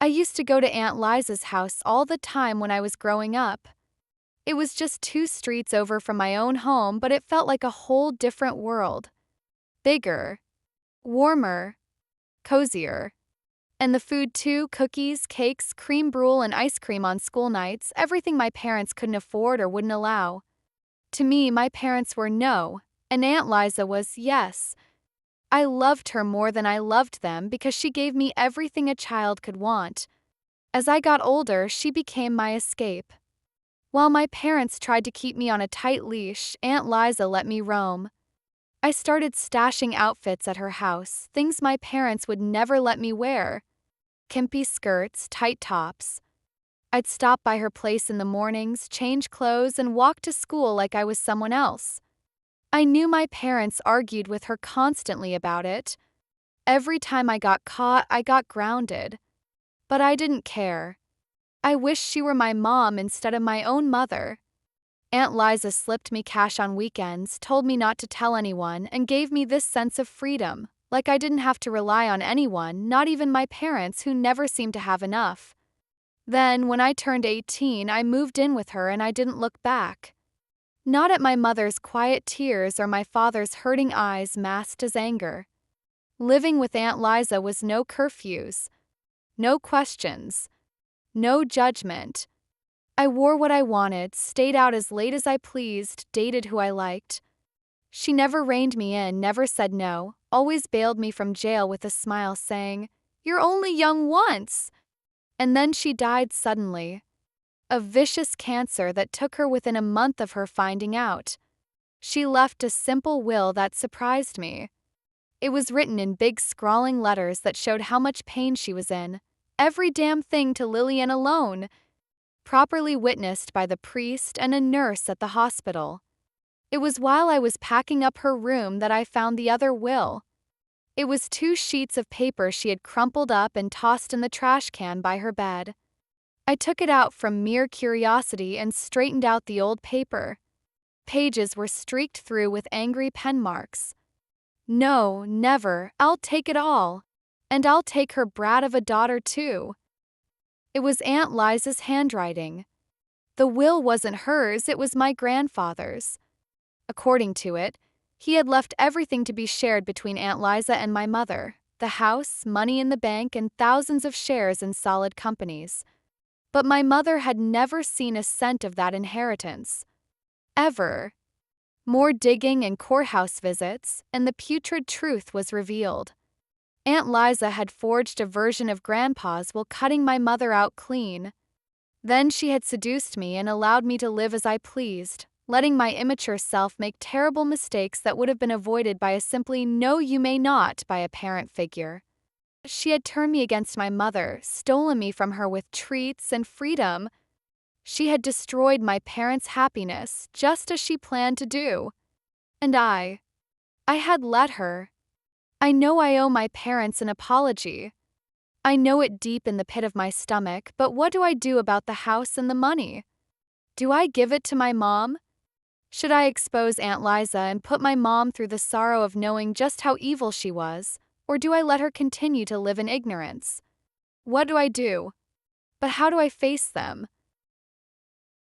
I used to go to Aunt Liza's house all the time when I was growing up. It was just 2 streets over from my own home, but it felt like a whole different world. Bigger, warmer, cozier. And the food too, cookies, cakes, cream brulee, and ice cream on school nights, everything my parents couldn't afford or wouldn't allow. To me, my parents were no, and Aunt Liza was yes. I loved her more than I loved them because she gave me everything a child could want. As I got older, she became my escape. While my parents tried to keep me on a tight leash, Aunt Liza let me roam. I started stashing outfits at her house, things my parents would never let me wear. Skimpy skirts, tight tops. I'd stop by her place in the mornings, change clothes, and walk to school like I was someone else. I knew my parents argued with her constantly about it. Every time I got caught, I got grounded. But I didn't care. I wished she were my mom instead of my own mother. Aunt Liza slipped me cash on weekends, told me not to tell anyone, and gave me this sense of freedom, like I didn't have to rely on anyone, not even my parents who never seemed to have enough. Then, when I turned 18, I moved in with her and I didn't look back. Not at my mother's quiet tears or my father's hurting eyes masked as anger. Living with Aunt Liza was no curfews, no questions, no judgment. I wore what I wanted, stayed out as late as I pleased, dated who I liked. She never reined me in, never said no, always bailed me from jail with a smile saying, "You're only young once." And then she died suddenly. A vicious cancer that took her within a month of her finding out. She left a simple will that surprised me. It was written in big scrawling letters that showed how much pain she was in. Every damn thing to Lillian alone. Properly witnessed by the priest and a nurse at the hospital. It was while I was packing up her room that I found the other will. It was 2 sheets of paper she had crumpled up and tossed in the trash can by her bed. I took it out from mere curiosity and straightened out the old paper. Pages were streaked through with angry pen marks. No, never, I'll take it all. And I'll take her brat of a daughter too. It was Aunt Liza's handwriting. The will wasn't hers, it was my grandfather's. According to it, he had left everything to be shared between Aunt Liza and my mother, the house, money in the bank, and thousands of shares in solid companies. But my mother had never seen a cent of that inheritance. Ever. More digging and courthouse visits, and the putrid truth was revealed. Aunt Liza had forged a version of Grandpa's while cutting my mother out clean. Then she had seduced me and allowed me to live as I pleased, letting my immature self make terrible mistakes that would have been avoided by a simply "no, you may not" by a parent figure. She had turned me against my mother, stolen me from her with treats and freedom. She had destroyed my parents' happiness, just as she planned to do. And I had let her. I know I owe my parents an apology. I know it deep in the pit of my stomach, but what do I do about the house and the money? Do I give it to my mom? Should I expose Aunt Liza and put my mom through the sorrow of knowing just how evil she was, or do I let her continue to live in ignorance? What do I do? But how do I face them?